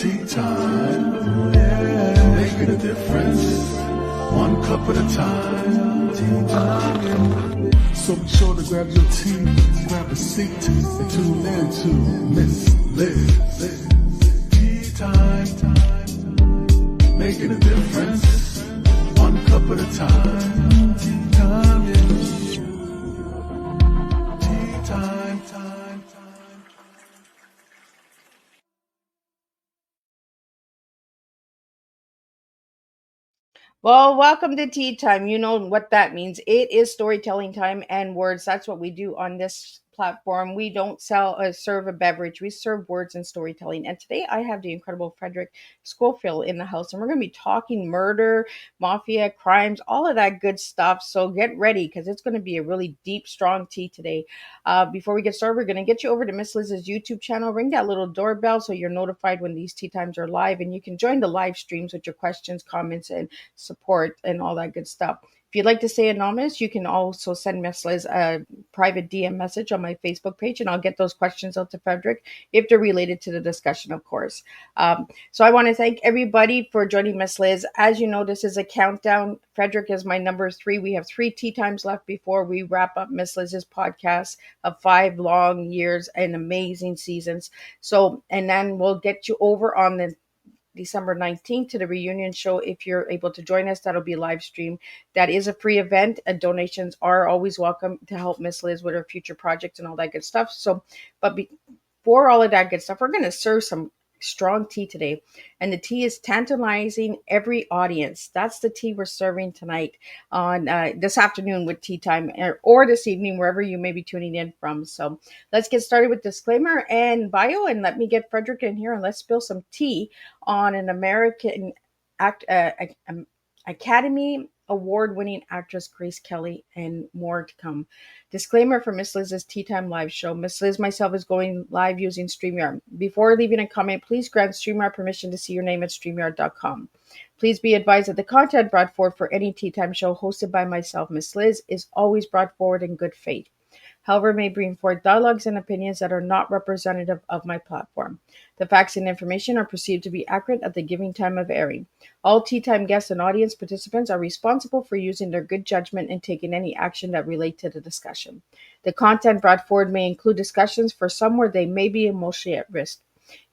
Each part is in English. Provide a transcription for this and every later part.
Tea time, yeah, making a difference, one cup at a time. Tea time, yeah. So be sure to grab your tea, grab a seat, and tune in to Miss Liz. Tea time, making a difference, one cup at a time. Tea time, yeah. Tea time, time. Well, welcome to Tea Time. You know what that means. It is storytelling time and words. That's what we do on this platform. We don't serve a beverage. We serve words and storytelling. And today I have the incredible Frederick Schofield in the house, and we're going to be talking murder, mafia, crimes, all of that good stuff. So get ready because it's going to be a really deep, strong tea today. Before we get started, we're going to get you over to Miss Liz's YouTube channel. Ring that little doorbell so you're notified when these tea times are live, and you can join the live streams with your questions, comments, and support and all that good stuff. If you'd like to stay anonymous, you can also send Miss Liz a private DM message on my Facebook page, and I'll get those questions out to Frederick if they're related to the discussion, of course. So I want to thank everybody for joining Miss Liz. As you know, this is a countdown. Frederick is my number 3. We have 3 tea times left before we wrap up Miss Liz's podcast of 5 long years and amazing seasons. So, and then we'll get you over on the December 19th to the reunion show. If you're able to join us, that'll be live stream. That is a free event, and donations are always welcome to help Miss Liz with her future projects and all that good stuff. So, but before all of that good stuff, we're going to serve some strong tea today. And the tea is tantalizing every audience. That's the tea we're serving tonight on this afternoon with Tea Time, or this evening, wherever you may be tuning in from. So let's get started with disclaimer and bio, and let me get Frederick in here and let's spill some tea on an American Academy Award-winning actress Grace Kelly, and more to come. Disclaimer for Miss Liz's Tea Time live show. Miss Liz myself is going live using StreamYard. Before leaving a comment, please grant StreamYard permission to see your name at StreamYard.com. Please be advised that the content brought forward for any Tea Time show hosted by myself, Miss Liz, is always brought forward in good faith. However, may bring forth dialogues and opinions that are not representative of my platform. The facts and information are perceived to be accurate at the given time of airing. All Tea Time guests and audience participants are responsible for using their good judgment and taking any action that relate to the discussion. The content brought forward may include discussions for some where they may be emotionally at risk.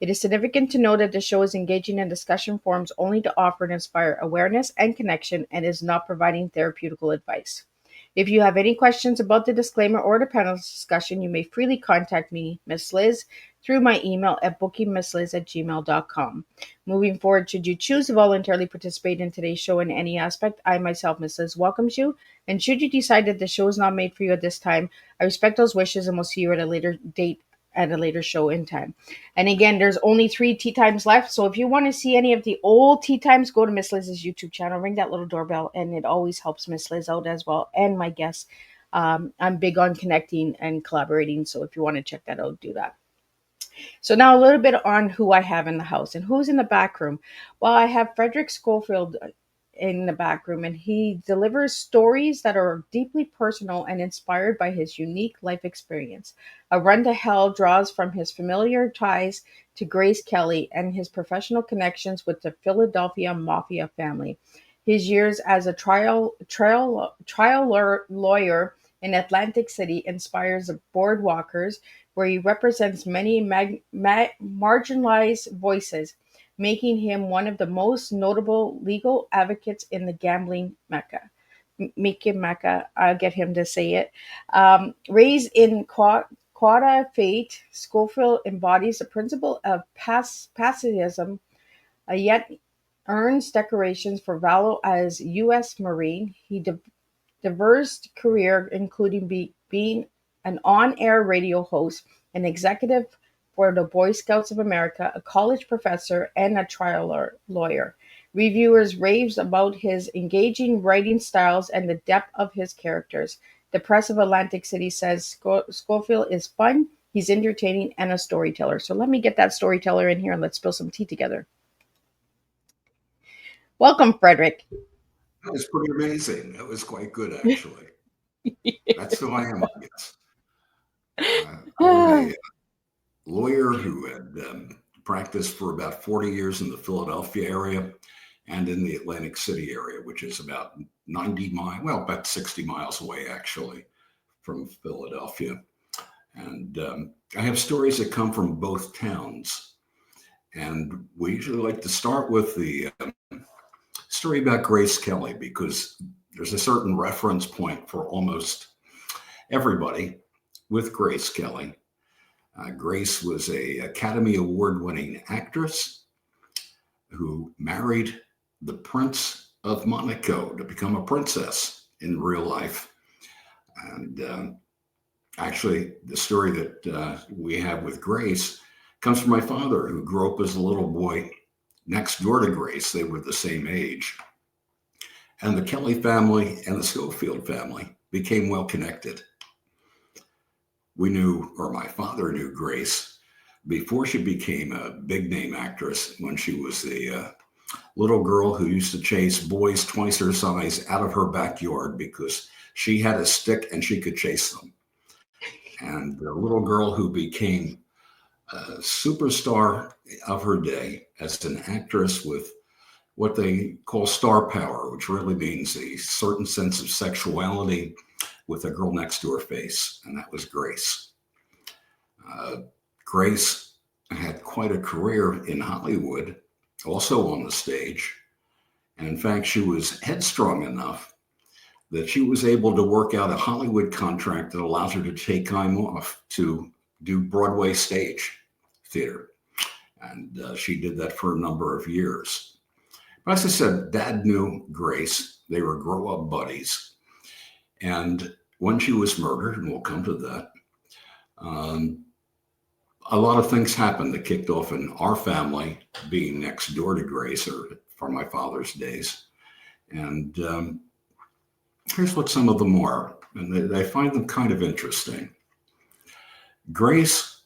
It is significant to note that the show is engaging in discussion forums only to offer and inspire awareness and connection, and is not providing therapeutical advice. If you have any questions about the disclaimer or the panel discussion, you may freely contact me, Miss Liz, through my email at bookingmissliz@gmail.com. Moving forward, should you choose to voluntarily participate in today's show in any aspect, I myself, Miss Liz, welcomes you. And should you decide that the show is not made for you at this time, I respect those wishes and will see you at a later date at a later show in time. And again, there's only 3 tea times left. So if you want to see any of the old tea times, go to Miss Liz's YouTube channel, ring that little doorbell, and it always helps Miss Liz out as well, and my guests. I'm big on connecting and collaborating. So if you want to check that out, do that. So now a little bit on who I have in the house and who's in the back room. Well, I have Frederick Schofield in the back room, and he delivers stories that are deeply personal and inspired by his unique life experience. A Run to Hell draws from his familiar ties to Grace Kelly and his professional connections with the Philadelphia Mafia family. His years as a trial lawyer in Atlantic City inspires the boardwalkers, where he represents many marginalized voices, making him one of the most notable legal advocates in the gambling mecca. Mickey Mecca, I'll get him to say it. Raised in Quada Fate, Schofield embodies the principle of pacifism, yet earns decorations for valor as U.S. Marine. He diverse career, including being an on-air radio host, an executive for the Boy Scouts of America, a college professor, and a trial lawyer. Reviewers raves about his engaging writing styles and the depth of his characters. The press of Atlantic City says Schofield is fun, he's entertaining, and a storyteller. So let me get that storyteller in here and let's spill some tea together. Welcome, Frederick. That was pretty amazing. That was quite good, actually. That's who I am, I guess. I'm a lawyer who had practiced for about 40 years in the Philadelphia area and in the Atlantic City area, which is about 90 miles, well, about 60 miles away, actually, from Philadelphia. And I have stories that come from both towns. And we usually like to start with the story about Grace Kelly, because there's a certain reference point for almost everybody with Grace Kelly. Grace was an Academy Award-winning actress who married the Prince of Monaco to become a princess in real life. And actually, the story that we have with Grace comes from my father, who grew up as a little boy next door to Grace. They were the same age. And the Kelly family and the Schofield family became well connected. We knew, or my father knew, Grace before she became a big name actress, when she was a little girl who used to chase boys twice her size out of her backyard because she had a stick and she could chase them. And the little girl who became a superstar of her day as an actress with what they call star power, which really means a certain sense of sexuality with a girl next to her face, and that was Grace. Grace had quite a career in Hollywood, also on the stage. And in fact, she was headstrong enough that she was able to work out a Hollywood contract that allows her to take time off to do Broadway stage theater. And she did that for a number of years. But as I said, Dad knew Grace. They were grow-up buddies. And when she was murdered, and we'll come to that, a lot of things happened that kicked off in our family, being next door to Grace, or from my father's days. And here's what some of them are, and I find them kind of interesting. Grace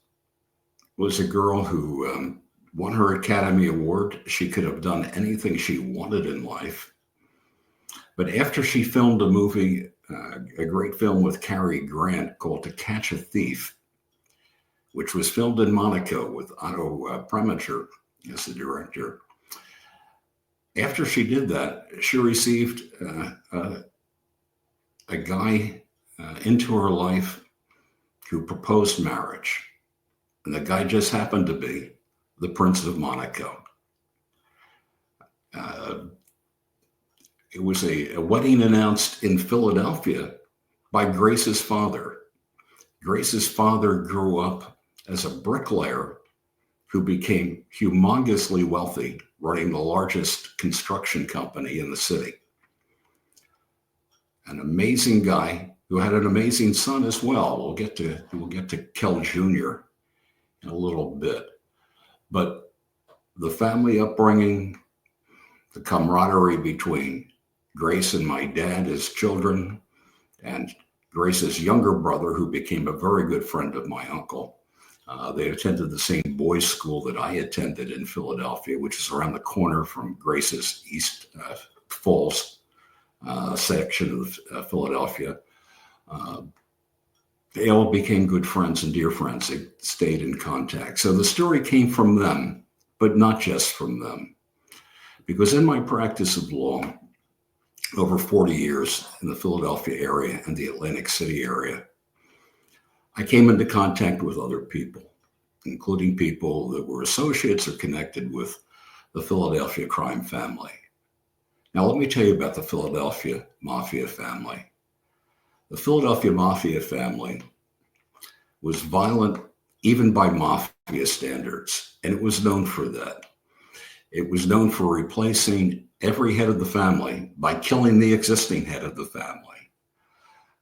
was a girl who won her Academy Award. She could have done anything she wanted in life. But after she filmed a movie, a great film with Cary Grant called To Catch a Thief, which was filmed in Monaco with Otto Preminger as the director. After she did that, she received a guy into her life who proposed marriage. And the guy just happened to be the Prince of Monaco. It was a wedding announced in Philadelphia by Grace's father. Grace's father grew up as a bricklayer who became humongously wealthy, running the largest construction company in the city. An amazing guy who had an amazing son as well. We'll get to Kel Jr. in a little bit. But the family upbringing, the camaraderie between Grace and my dad as children, and Grace's younger brother, who became a very good friend of my uncle. They attended the same boys' school that I attended in Philadelphia, which is around the corner from Grace's East Falls section of Philadelphia. They all became good friends and dear friends. They stayed in contact. So the story came from them, but not just from them. Because in my practice of law, over 40 years in the Philadelphia area and the Atlantic City area, I came into contact with other people, including people that were associates or connected with the Philadelphia crime family. Now, let me tell you about the Philadelphia Mafia family. The Philadelphia Mafia family was violent even by Mafia standards, and it was known for that. It was known for replacing every head of the family by killing the existing head of the family.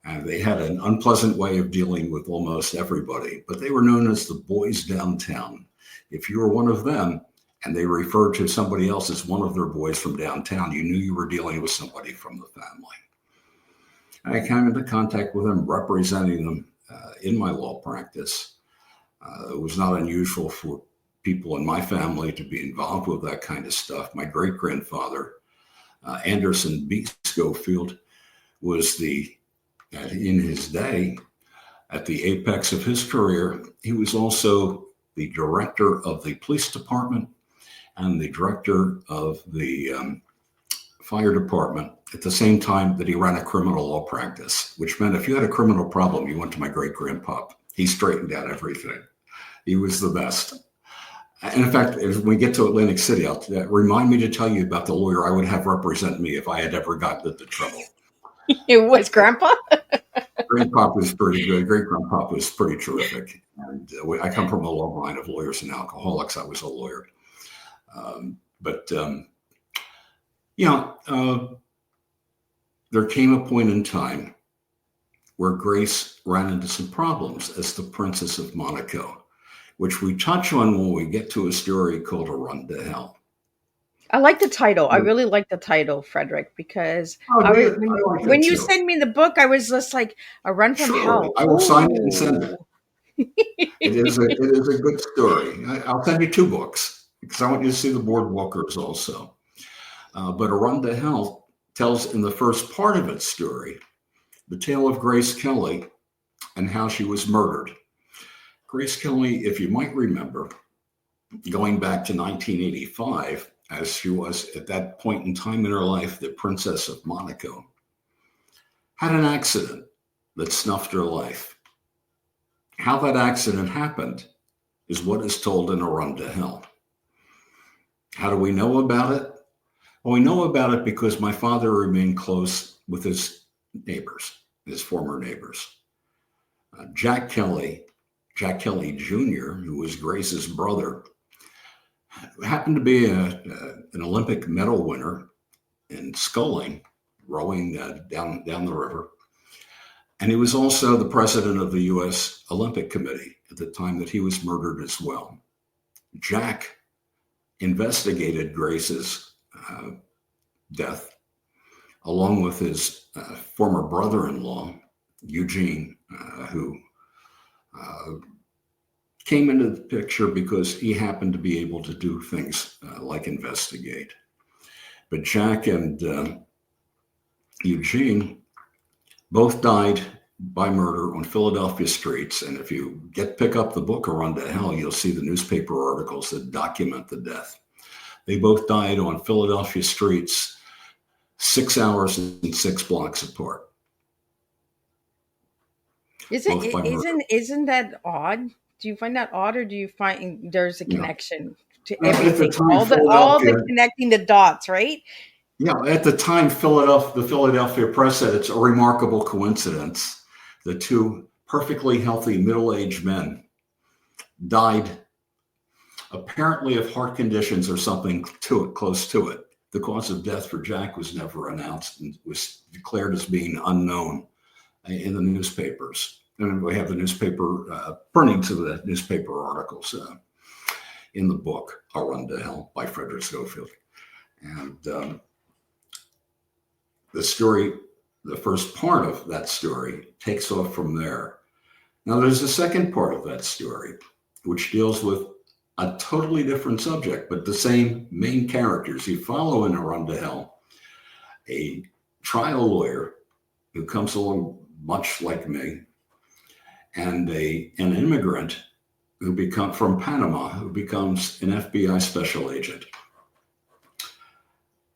And they had an unpleasant way of dealing with almost everybody, but they were known as the boys downtown. If you were one of them and they referred to somebody else as one of their boys from downtown, you knew you were dealing with somebody from the family. I came into contact with them, representing them in my law practice. It was not unusual for people in my family to be involved with that kind of stuff. My great-grandfather, Anderson B. Schofield, was in his day, at the apex of his career, he was also the director of the police department and the director of the fire department at the same time that he ran a criminal law practice, which meant if you had a criminal problem, you went to my great-grandpa. He straightened out everything. He was the best. And in fact, when we get to Atlantic City, remind me to tell you about the lawyer I would have represent me if I had ever gotten into trouble. It was Grandpa? Grandpa was pretty good. Great-grandpa was pretty terrific. And I come from a long line of lawyers and alcoholics. I was a lawyer. There came a point in time where Grace ran into some problems as the Princess of Monaco, which we touch on when we get to a story called A Run to Hell. I like the title. I really like the title, Frederick, because when you sent me the book, I was just like, A Run from Hell. I will sign it and send it. It is a good story. I'll send you 2 books because I want you to see the Boardwalkers also. But A Run to Hell tells in the first part of its story the tale of Grace Kelly and how she was murdered. Grace Kelly, if you might remember, going back to 1985, as she was at that point in time in her life, the Princess of Monaco, had an accident that snuffed her life. How that accident happened is what is told in A Run to Hell. How do we know about it? Well, we know about it because my father remained close with his neighbors, his former neighbors. Jack Kelly Jr., who was Grace's brother, happened to be an Olympic medal winner in sculling, rowing down the river. And he was also the president of the U.S. Olympic Committee at the time that he was murdered as well. Jack investigated Grace's death, along with his former brother-in-law, Eugene, who came into the picture because he happened to be able to do things like investigate. But Jack and Eugene both died by murder on Philadelphia streets. And if you pick up the book A Run to Hell, you'll see the newspaper articles that document the death. They both died on Philadelphia streets, 6 hours and 6 blocks apart. Isn't that odd? Do you find that odd, or do you find there's a connection to everything? All the connecting the dots, right? Yeah, at the time, the Philadelphia Press said it's a remarkable coincidence. The 2 perfectly healthy middle-aged men died apparently of heart conditions or something close to it. The cause of death for Jack was never announced and was declared as being unknown in the newspapers. And we have the newspaper printing to the newspaper articles in the book A Run to Hell by Frederick Schofield. And the story, the first part of that story takes off from there. Now there's a second part of that story, which deals with a totally different subject, but the same main characters. You follow in A Run to Hell a trial lawyer who comes along much like me, and an immigrant from Panama who becomes an FBI special agent.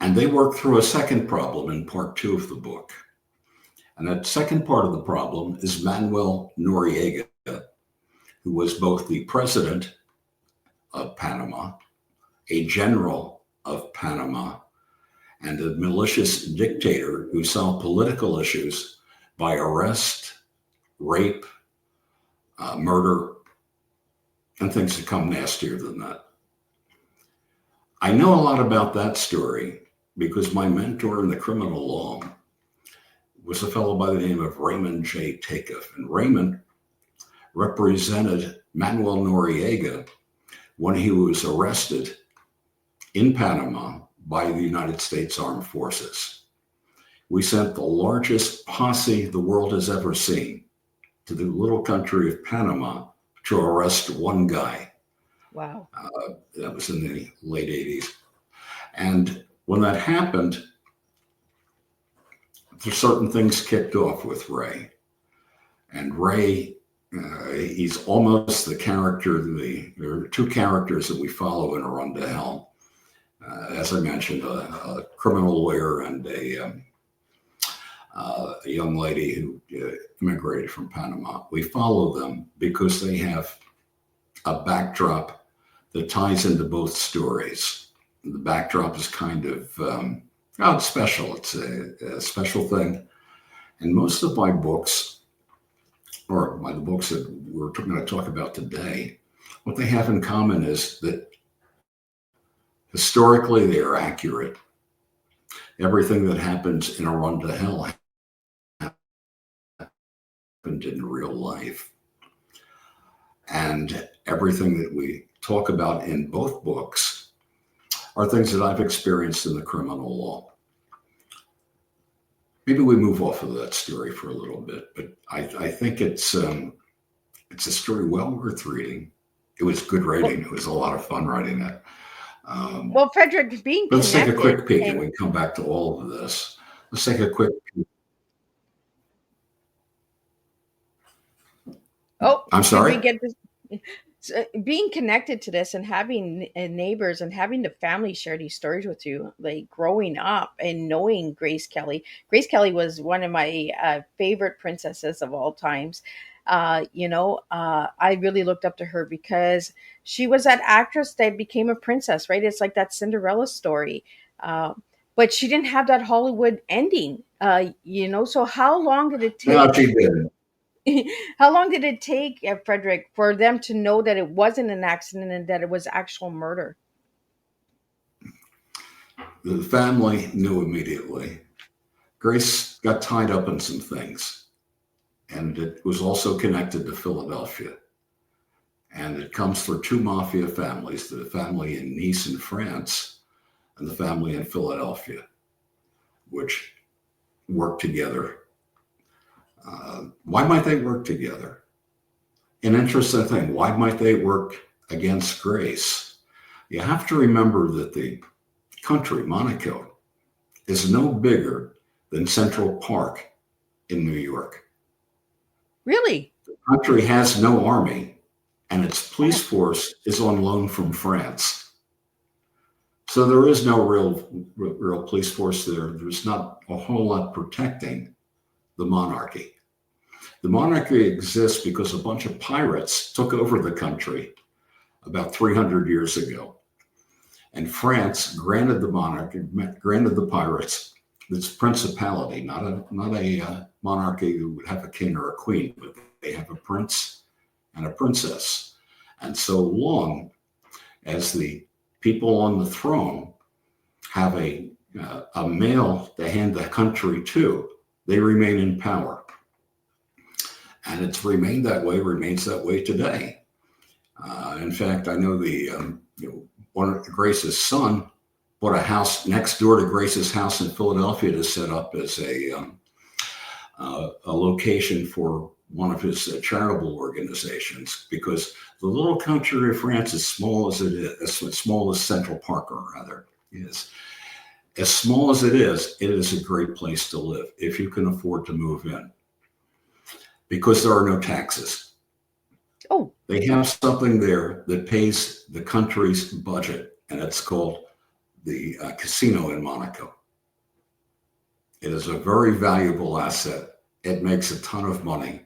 And they work through a second problem in part 2 of the book. And that second part of the problem is Manuel Noriega, who was both the president of Panama, a general of Panama, and a malicious dictator who solved political issues by arrest, rape, murder, and things that come nastier than that. I know a lot about that story because my mentor in the criminal law was a fellow by the name of Raymond J. Takeoff. And Raymond represented Manuel Noriega when he was arrested in Panama by the United States Armed Forces. We sent the largest posse the world has ever seen to the little country of Panama to arrest one guy. Wow. That was in the late 80s. And when that happened, certain things kicked off with Ray. And Ray He's almost the character. There are two characters that we follow in A Run to Hell. As I mentioned, a criminal lawyer and a young lady who immigrated from Panama. We follow them because they have a backdrop that ties into both stories. The backdrop is kind of it's special. It's a special thing. And most of my books, or the books that we're going to talk about today, what they have in common is that historically they are accurate. Everything that happens in A Run to Hell happened in real life. And everything that we talk about in both books are things that I've experienced in the criminal law. Maybe we move off of that story for a little bit, but I think it's a story well worth reading. It was good writing. It was a lot of fun writing it. Well, Frederick, being Let's take a connected quick peek and we can come back to all of this. Let's take a quick peek. Oh, I'm sorry? did we get this? Being connected to this and having neighbors and having the family share these stories with you, like growing up and knowing Grace Kelly. Grace Kelly was one of my favorite princesses of all times. I really looked up to her because she was that actress that became a princess, right? It's like that Cinderella story. But she didn't have that Hollywood ending, So how long did it take? No, she didn't. How long did it take, Frederick, for them to know that it wasn't an accident and that it was actual murder? The family knew immediately. Grace got tied up in some things, and it was also connected to Philadelphia. And it comes through two mafia families, the family in Nice in France and the family in Philadelphia, which worked together. Why might they work together? An interesting thing, why might they work against Grace? You have to remember that the country, Monaco, is no bigger than Central Park in New York. Really? The country has no army, and its police force is on loan from France. So there is no real police force there. There's not a whole lot protecting the monarchy. The monarchy exists because a bunch of pirates took over the country about 300 years ago. And France granted the pirates this principality, not a monarchy who would have a king or a queen, but they have a prince and a princess. And so long as the people on the throne have a male to hand the country to, they remain in power. And it's remains that way today. In fact, I know one of Grace's son bought a house next door to Grace's house in Philadelphia to set up as a location for one of his charitable organizations, because the little country of France, as small as it is, as small as Central Park, or rather, is. As small as it is a great place to live if you can afford to move in, because there are no taxes. Oh. They have something there that pays the country's budget, and it's called the casino in Monaco. It is a very valuable asset. It makes a ton of money,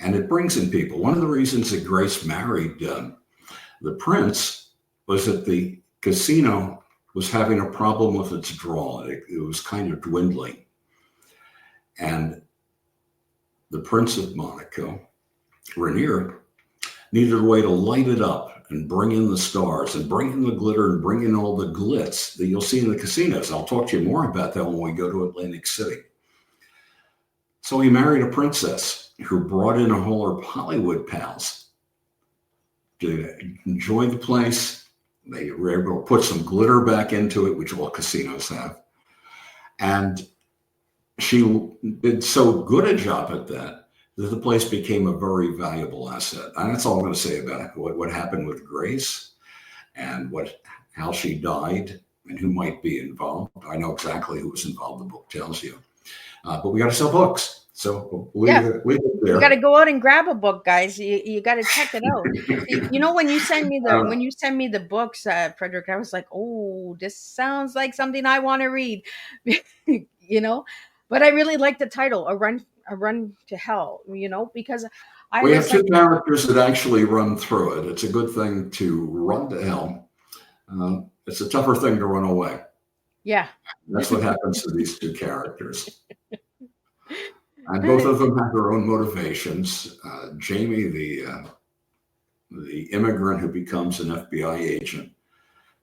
and it brings in people. One of the reasons that Grace married the prince was that the casino was having a problem with its draw. It was kind of dwindling. And the Prince of Monaco, Rainier, needed a way to light it up and bring in the stars and bring in the glitter and bring in all the glitz that you'll see in the casinos. I'll talk to you more about that when we go to Atlantic City. So he married a princess who brought in a whole of Hollywood pals to enjoy the place. They were able to put some glitter back into it, which all casinos have. And she did so good a job at that the place became a very valuable asset. And that's all I'm going to say about it. What happened with Grace and how she died and who might be involved. I know exactly who was involved, the book tells you. But we got to sell books. So we Yeah. we live You got to there. go out and grab a book, guys. You got to check it out. You know, when you send me the Um, books, Frederick, I was like, oh, this sounds like something I want to read. you know, but I really like the title, a run to hell. You know, because I we have was two like, characters that actually run through it. It's a good thing to run to hell. It's a tougher thing to run away. yeah, That's what happens to these two characters. And both and of them have their own motivations. Jamie, the immigrant who becomes an FBI agent,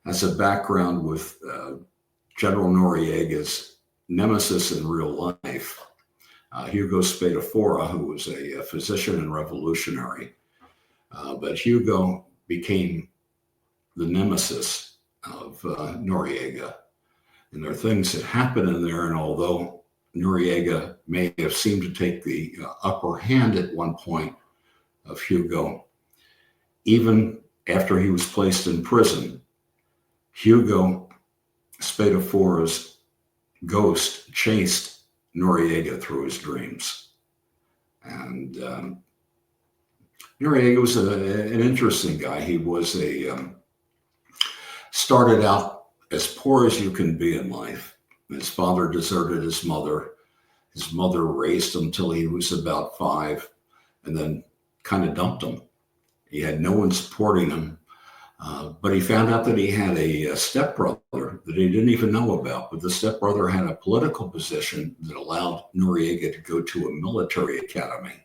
has a background with General Noriega's nemesis in real life, Hugo Spadafora, who was a physician and revolutionary. But Hugo became the nemesis of Noriega. And there are things that happen in there, and although Noriega may have seemed to take the upper hand at one point of Hugo, even after he was placed in prison, Hugo Spadafora's ghost chased Noriega through his dreams. And Noriega was an interesting guy. He was started out as poor as you can be in life. His father deserted his mother. His mother raised him till he was about 5 and then kind of dumped him. He had no one supporting him. But he found out that he had a stepbrother that he didn't even know about. But the stepbrother had a political position that allowed Noriega to go to a military academy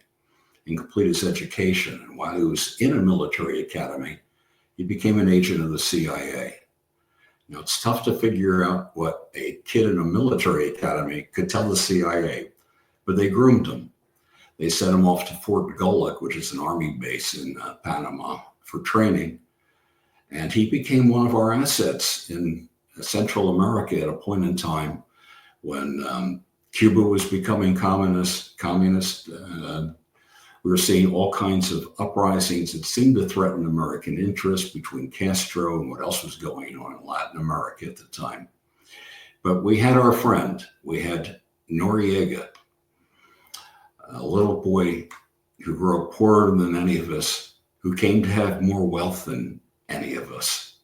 and complete his education. And while he was in a military academy, he became an agent of the CIA. Now, it's tough to figure out what a kid in a military academy could tell the CIA, but they groomed him. They sent him off to Fort Golic, which is an army base in Panama, for training. And he became one of our assets in Central America at a point in time when Cuba was becoming communist. We were seeing all kinds of uprisings that seemed to threaten American interests between Castro and what else was going on in Latin America at the time. But we had our friend. We had Noriega, a little boy who grew up poorer than any of us, who came to have more wealth than any of us.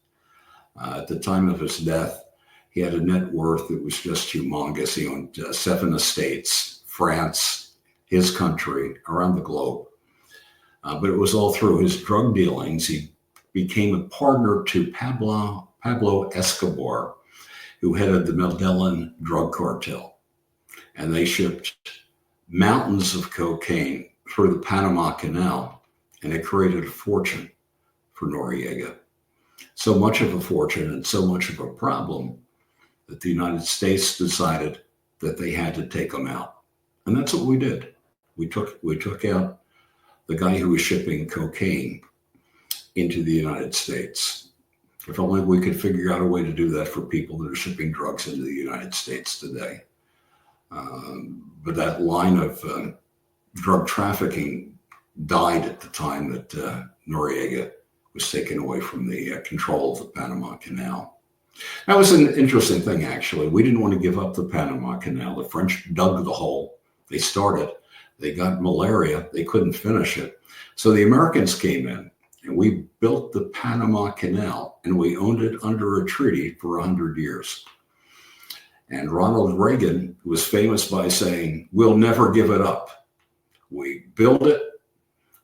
At the time of his death, he had a net worth that was just humongous. He owned 7 estates, France, his country, around the globe. But it was all through his drug dealings. He became a partner to Pablo Escobar, who headed the Medellin drug cartel. And they shipped mountains of cocaine through the Panama Canal, and it created a fortune for Noriega. So much of a fortune and so much of a problem that the United States decided that they had to take him out. And that's what we did. We took out the guy who was shipping cocaine into the United States. If only we could figure out a way to do that for people that are shipping drugs into the United States today. But that line of drug trafficking died at the time that Noriega was taken away from the control of the Panama Canal. That was an interesting thing, actually. We didn't want to give up the Panama Canal. The French dug the hole. They started. They got malaria. They couldn't finish it. So the Americans came in, and we built the Panama Canal, and we owned it under a treaty for 100 years. And Ronald Reagan was famous by saying, "We'll never give it up. We built it,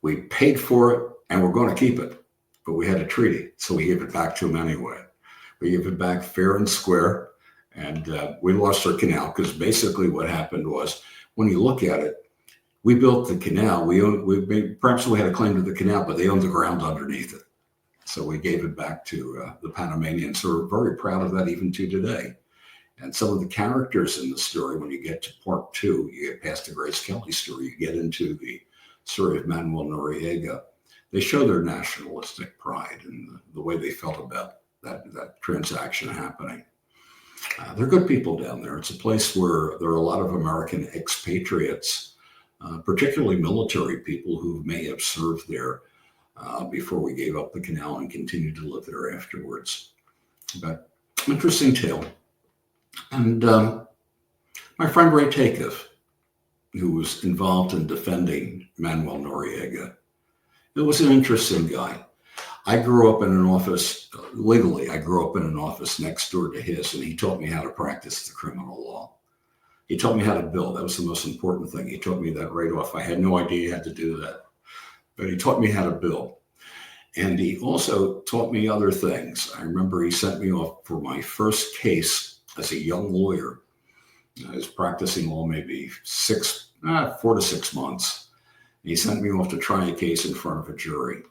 we paid for it, and we're going to keep it." But we had a treaty, so we gave it back to him anyway. We gave it back fair and square, and we lost our canal because basically what happened was, when you look at it, we built the canal. Perhaps we had a claim to the canal, but they owned the ground underneath it. So we gave it back to the Panamanians, who are very proud of that even to today. And some of the characters in the story, when you get to part 2, you get past the Grace Kelly story, you get into the story of Manuel Noriega. They show their nationalistic pride and the way they felt about that transaction happening. They're good people down there. It's a place where there are a lot of American expatriates, particularly military people who may have served there before we gave up the canal and continued to live there afterwards. But interesting tale. And my My friend Ray Takeoff, who was involved in defending Manuel Noriega. It was an interesting guy. I grew up in an office, legally, I grew up in an office next door to his, and he taught me how to practice the criminal law. He taught me how to bill. That was the most important thing. He taught me that right off. I had no idea he had to do that, but he taught me how to bill. And he also taught me other things. I remember he sent me off for my first case as a young lawyer. I was practicing law maybe 4 to 6 months. He sent me off to try a case in front of a jury.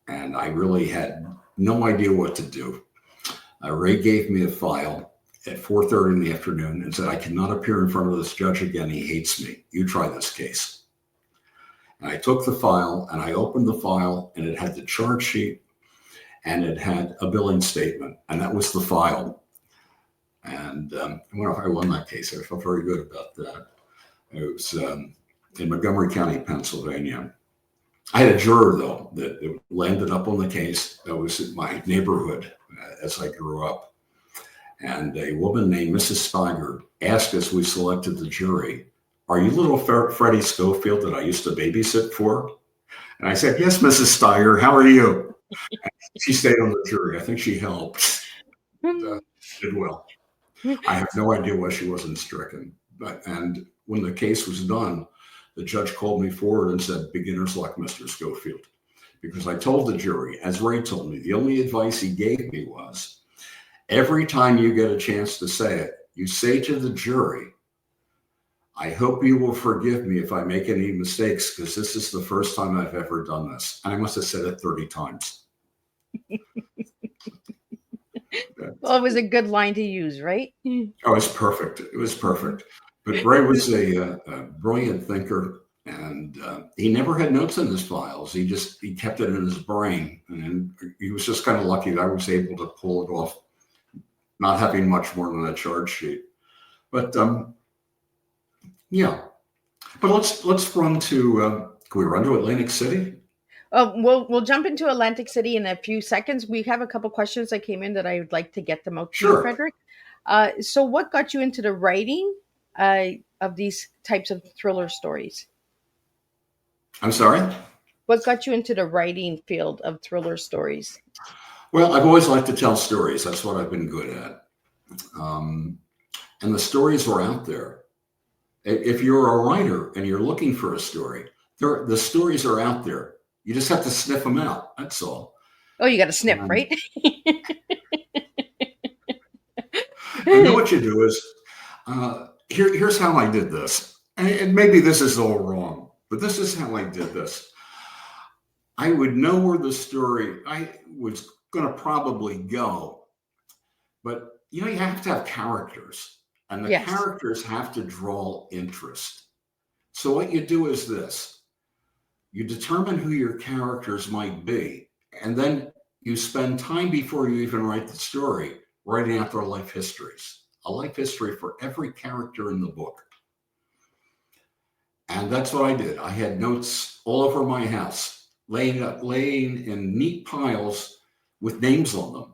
And I really had no idea what to do. Ray gave me a file at 4:30 in the afternoon and said, I cannot appear in front of this judge again. He hates me. You try this case. And I took the file and I opened the file, and it had the charge sheet and it had a billing statement. And that was the file. And I won that case. I felt very good about that. It was in Montgomery County, Pennsylvania. I had a juror, though, that landed up on the case. That was in my neighborhood as I grew up. And a woman named Mrs. Steiger asked as we selected the jury, are you little Freddie Schofield that I used to babysit for? And I said, yes, Mrs. Steiger, how are you? She stayed on the jury. I think she helped. Did well. I have no idea why she wasn't stricken. And when the case was done, the judge called me forward and said, beginner's luck, Mr. Schofield. Because I told the jury, as Ray told me, the only advice he gave me was, every time you get a chance to say it, you say to the jury, I hope you will forgive me if I make any mistakes, because this is the first time I've ever done this. And I must have said it 30 times. Well, it was a good line to use, right? Oh, it's perfect. It was perfect. But Ray was a brilliant thinker, and he never had notes in his files. He kept it in his brain, and he was just kind of lucky that I was able to pull it off, not having much more than a charge sheet. But yeah. But let's run to. Can we run to Atlantic City? We'll jump into Atlantic City in a few seconds. We have a couple questions that came in that I would like to get them out to you, Frederick. So what got you into the writing of these types of thriller stories? I'm sorry? What got you into the writing field of thriller stories? Well, I've always liked to tell stories. That's what I've been good at. And the stories were out there. If you're a writer and you're looking for a story, the stories are out there. You just have to sniff them out. That's all. Oh, you got to sniff, right? And then what you do is, here's how I did this. And maybe this is all wrong, but this is how I did this. I would know where the story I was going to probably go, but you have to have characters, and the characters have to draw interest. So what you do is this. You determine who your characters might be, and then you spend time before you even write the story writing out their life histories, a life history for every character in the book. And that's what I did. I had notes all over my house, laying in neat piles with names on them.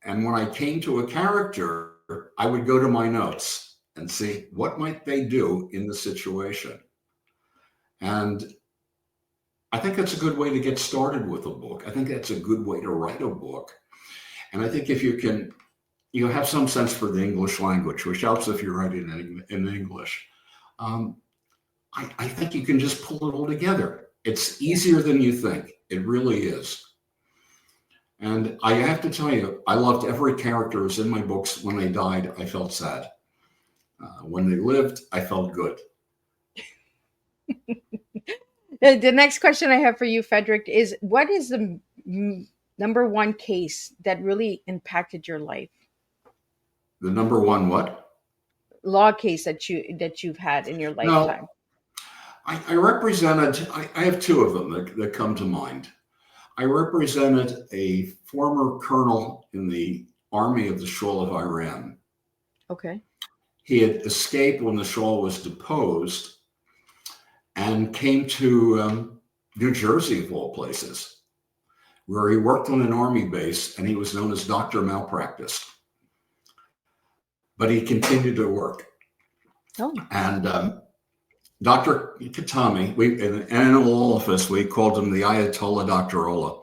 And when I came to a character, I would go to my notes and see what might they do in the situation. And I think that's a good way to get started with a book. I think that's a good way to write a book. And I think if you can, have some sense for the English language, which helps if you're writing in English. I think you can just pull it all together. It's easier than you think. It really is. And I have to tell you, I loved every character who was in my books. When they died, I felt sad. When they lived, I felt good. The next question I have for you, Frederick, is what is the number one case that really impacted your life? The number one what? Law case that you've had in your lifetime. No, I represented, I have two of them that come to mind. I represented a former colonel in the army of the Shah of Iran. Okay. He had escaped when the Shah was deposed and came to New Jersey, of all places, where he worked on an army base, and he was known as Dr. Malpractice. But he continued to work. Oh, And Dr. Katami, in an office, we called him the Ayatollah Dr. Ola.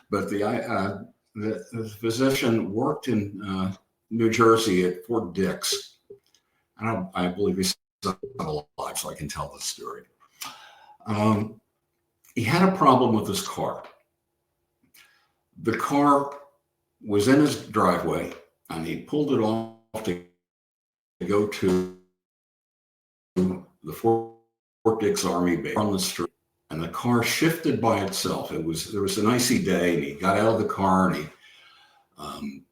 But the physician worked in New Jersey at Fort Dix. I believe he's alive, so I can tell the story. He had a problem with his car. The car was in his driveway, and he pulled it off to go to the Fort Dix Army base on the street, and the car shifted by itself. There was an icy day, and he got out of the car and he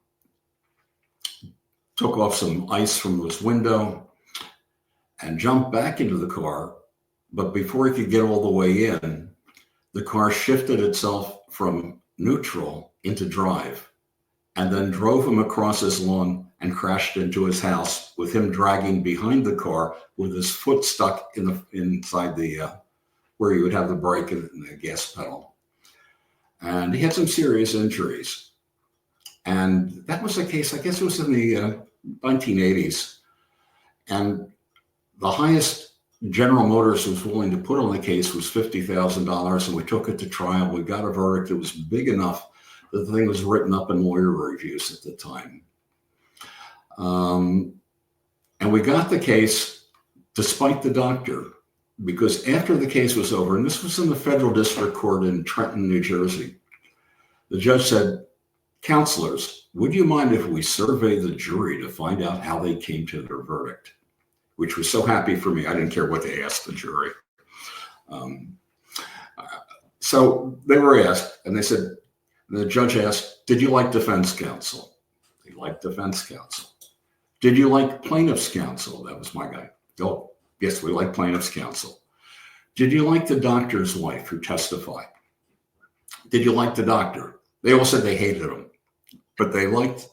took off some ice from his window and jumped back into the car. But before he could get all the way in, the car shifted itself from neutral into drive, and then drove him across his lawn and crashed into his house with him dragging behind the car with his foot stuck inside the where you would have the brake and the gas pedal. And he had some serious injuries. And that was the case, I guess it was in the 1980s. And the highest General Motors was willing to put on the case was $50,000, and we took it to trial. We got a verdict that was big enough that the thing was written up in lawyer reviews at the time. And we got the case despite the doctor, because after the case was over, and this was in the federal district court in Trenton, New Jersey, the judge said, "Counselors, would you mind if we survey the jury to find out how they came to their verdict?" Which was so happy for me. I didn't care what they asked the jury. So they were asked, and they said, the judge asked, "Did you like defense counsel?" They liked defense counsel. "Did you like plaintiff's counsel?" That was my guy. "Oh, yes, we like plaintiff's counsel." "Did you like the doctor's wife who testified?" "Did you like the doctor?" They all said they hated him, but they liked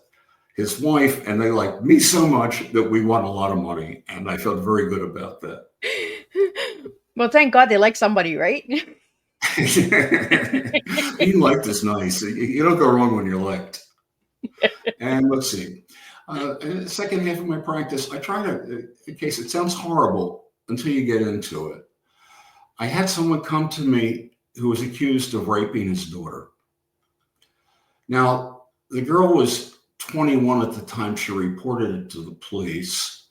his wife, and they liked me so much that we won a lot of money, and I felt very good about that. Well, thank God they like somebody, right? Being liked is nice. You don't go wrong when you're liked. And let's see. In the second half of my practice, I try to, in case it sounds horrible until you get into it. I had someone come to me who was accused of raping his daughter. Now, the girl was 21 at the time she reported it to the police,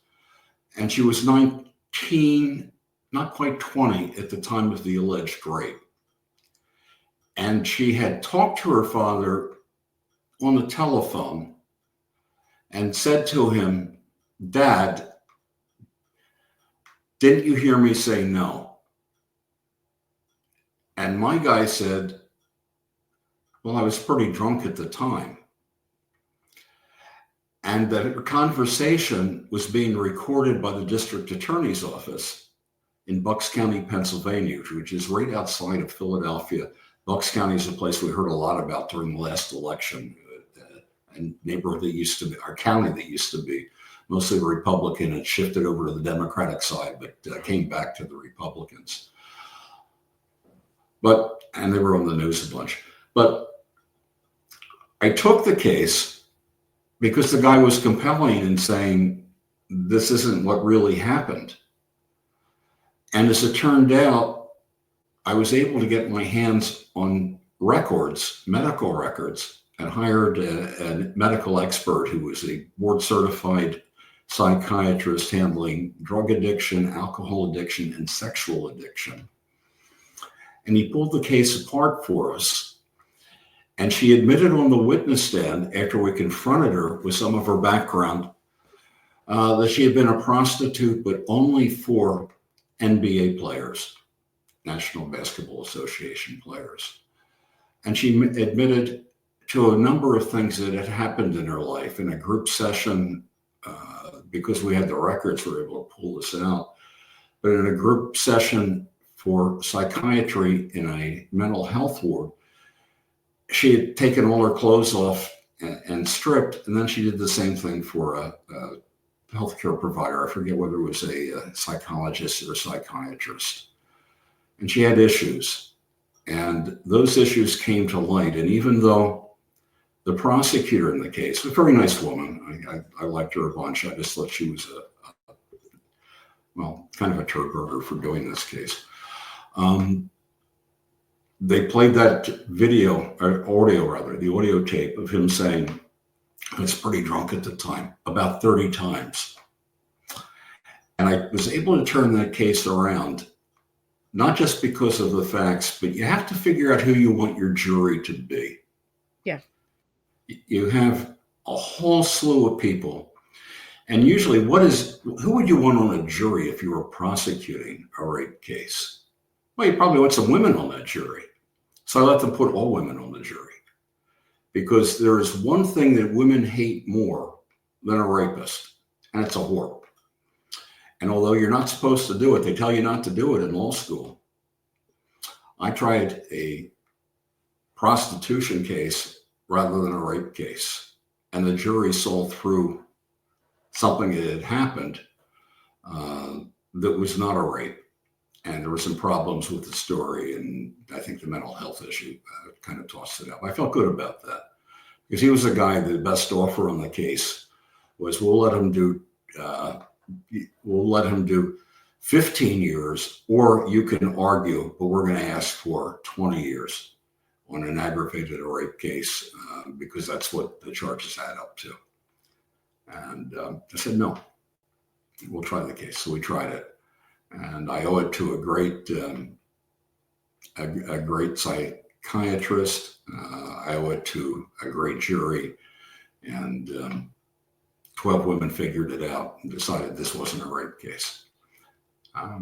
and she was 19, not quite 20 at the time of the alleged rape. And she had talked to her father on the telephone and said to him, "Dad, didn't you hear me say no?" And my guy said, "Well, I was pretty drunk at the time." And the conversation was being recorded by the district attorney's office in Bucks County, Pennsylvania, which is right outside of Philadelphia. Bucks County is a place we heard a lot about during the last election, and neighborhood that used to be, our county that used to be mostly Republican, and shifted over to the Democratic side, but came back to the Republicans. And they were on the news a bunch. But I took the case because the guy was compelling in saying, this isn't what really happened. And as it turned out, I was able to get my hands on records, medical records, and hired a medical expert who was a board certified psychiatrist handling drug addiction, alcohol addiction, and sexual addiction. And he pulled the case apart for us. And she admitted on the witness stand, after we confronted her with some of her background, that she had been a prostitute, but only for NBA players, National Basketball Association players. And she admitted to a number of things that had happened in her life. In a group session, because we had the records, we were able to pull this out. But in a group session for psychiatry in a mental health ward, she had taken all her clothes off and stripped, and then she did the same thing for a healthcare provider. I forget whether it was a psychologist or a psychiatrist. And she had issues, and those issues came to light. And even though the prosecutor in the case, a very nice woman, I liked her a bunch. I just thought she was well, kind of a turd burger for doing this case. They played that video, or audio rather, the audio tape of him saying, I was pretty drunk at the time, about 30 times. And I was able to turn that case around, not just because of the facts, but you have to figure out who you want your jury to be. Yeah. You have a whole slew of people. And usually who would you want on a jury if you were prosecuting a rape case? Well, you probably want some women on that jury. So I let them put all women on the jury. Because there is one thing that women hate more than a rapist, and it's a whore. And although you're not supposed to do it, they tell you not to do it in law school. I tried a prostitution case rather than a rape case. And the jury saw through something that had happened that was not a rape. And there were some problems with the story, and I think the mental health issue kind of tossed it up. I felt good about that because he was a guy, the best offer on the case was we'll let him do 15 years, or you can argue, but we're going to ask for 20 years on an aggravated rape case because that's what the charges add up to. And I said, no, we'll try the case. So we tried it. And I owe it to a great psychiatrist. I owe it to a great jury. And 12 women figured it out and decided this wasn't a rape case. But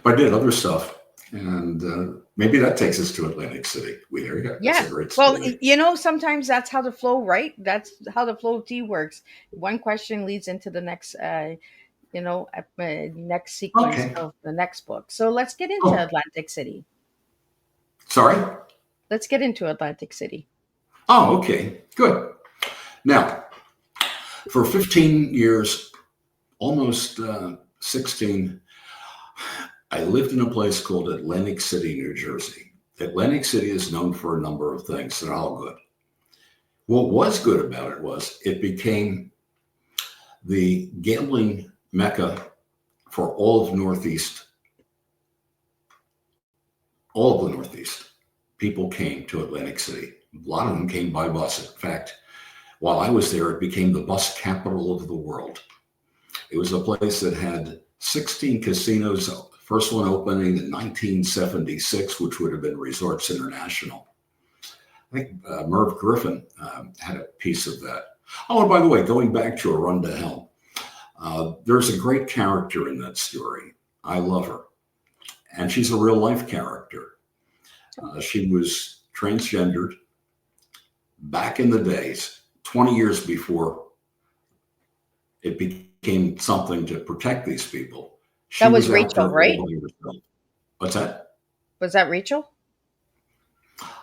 I did other stuff. And maybe that takes us to Atlantic City. There you go. Yeah. That's a great Well, story. sometimes that's how the flow, right? That's how the flow of tea works. One question leads into the next, next sequence Okay. of the next book. So let's get into Atlantic City. Sorry? Let's get into Atlantic City. Oh, okay. Good. Now, for 15 years, almost 16, I lived in a place called Atlantic City, New Jersey. Atlantic City is known for a number of things. They're all good. What was good about it was it became the gambling mecca for all of the Northeast. People came to Atlantic City. A lot of them came by bus. In fact, while I was there, it became the bus capital of the world. It was a place that had 16 casinos, first one opening in 1976, which would have been Resorts International. I think Merv Griffin had a piece of that. Oh, and by the way, going back to A Run to Hell, there's a great character in that story. I love her. And she's a real life character. She was transgendered back in the days, 20 years before it became something to protect these people. That was Rachel, right? What's that? Was that Rachel?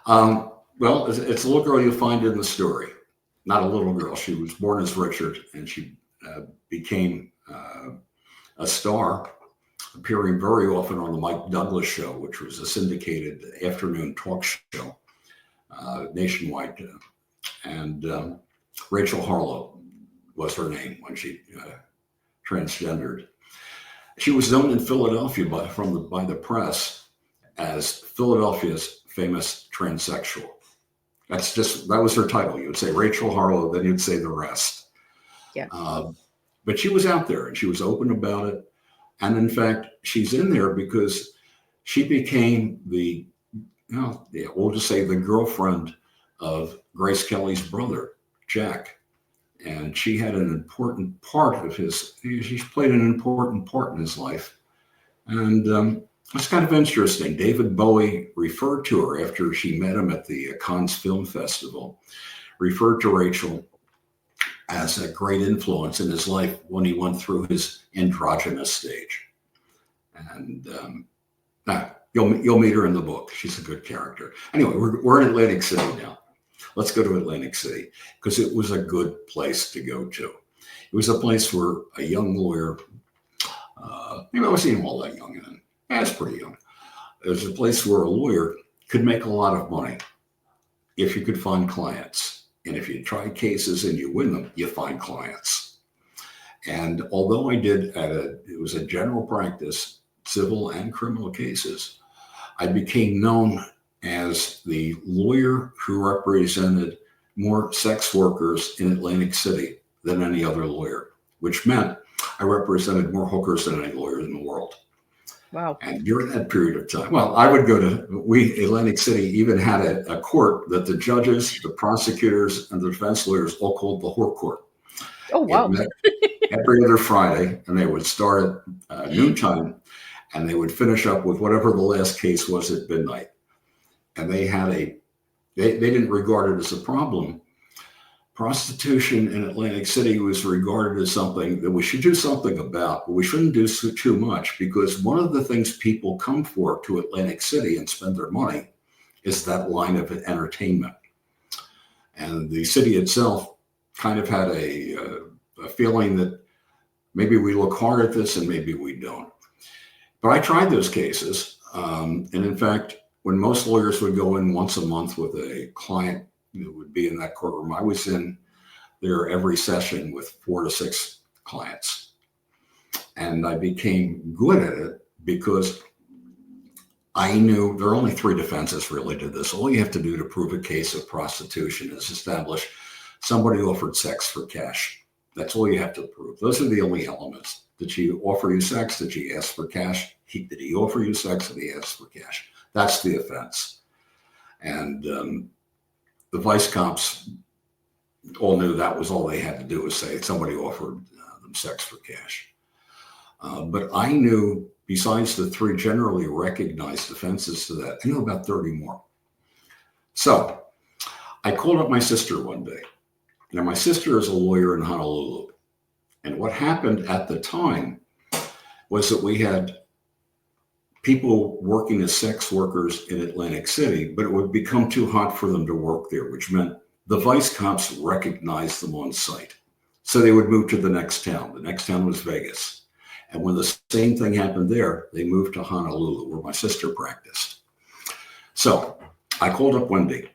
Well, it's a little girl you'll find in the story. Not a little girl. She was born as Richard, and she became a star, appearing very often on the Mike Douglas Show, which was a syndicated afternoon talk show nationwide. And Rachel Harlow was her name when she transgendered. She was known in Philadelphia by the press as Philadelphia's famous transsexual. That was her title. You would say Rachel Harlow, then you'd say the rest. Yeah. But she was out there and she was open about it. And in fact, she's in there because she became we'll just say the girlfriend of Grace Kelly's brother, Jack. And she had an important part of she played an important part in his life. And it's kind of interesting. David Bowie referred to her after she met him at the Cannes Film Festival, referred to Rachel as a great influence in his life when he went through his androgynous stage. And you'll meet her in the book. She's a good character. Anyway, we're in Atlantic City now. Let's go to Atlantic City because it was a good place to go to. It was a place where a young lawyer, maybe I wasn't even all that young then. I was pretty young. It was a place where a lawyer could make a lot of money if you could find clients. And if you try cases and you win them, you find clients. And although it was a general practice, civil and criminal cases, I became known as the lawyer who represented more sex workers in Atlantic City than any other lawyer, which meant I represented more hookers than any lawyer in the world. Wow. And during that period of time, well, I would Atlantic City even had a court that the judges, the prosecutors, and the defense lawyers all called the whore court. Oh, wow. It met every other Friday, and they would start at noontime, and they would finish up with whatever the last case was at midnight. And they didn't regard it as a problem. Prostitution in Atlantic City was regarded as something that we should do something about, but we shouldn't do too much, because one of the things people come for to Atlantic City and spend their money is that line of entertainment. And the city itself kind of had a feeling that maybe we look hard at this and maybe we don't. But I tried those cases. And in fact, when most lawyers would go in once a month with a client who would be in that courtroom, I was in there every session with 4 to 6 clients. And I became good at it because I knew there are only 3 defenses really to this. All you have to do to prove a case of prostitution is establish somebody offered sex for cash. That's all you have to prove. Those are the only elements. Did she offer you sex? Did she ask for cash? Did he offer you sex? Did he ask for cash? That's the offense. And the vice cops all knew that was all they had to do, was say somebody offered them sex for cash. But I knew, besides the 3 generally recognized offenses to that, I knew about 30 more. So I called up my sister one day. Now, my sister is a lawyer in Honolulu. And what happened at the time was that we had people working as sex workers in Atlantic City, but it would become too hot for them to work there, which meant the vice cops recognized them on site. So they would move to the next town. The next town was Vegas. And when the same thing happened there, they moved to Honolulu, where my sister practiced. So I called up Wendy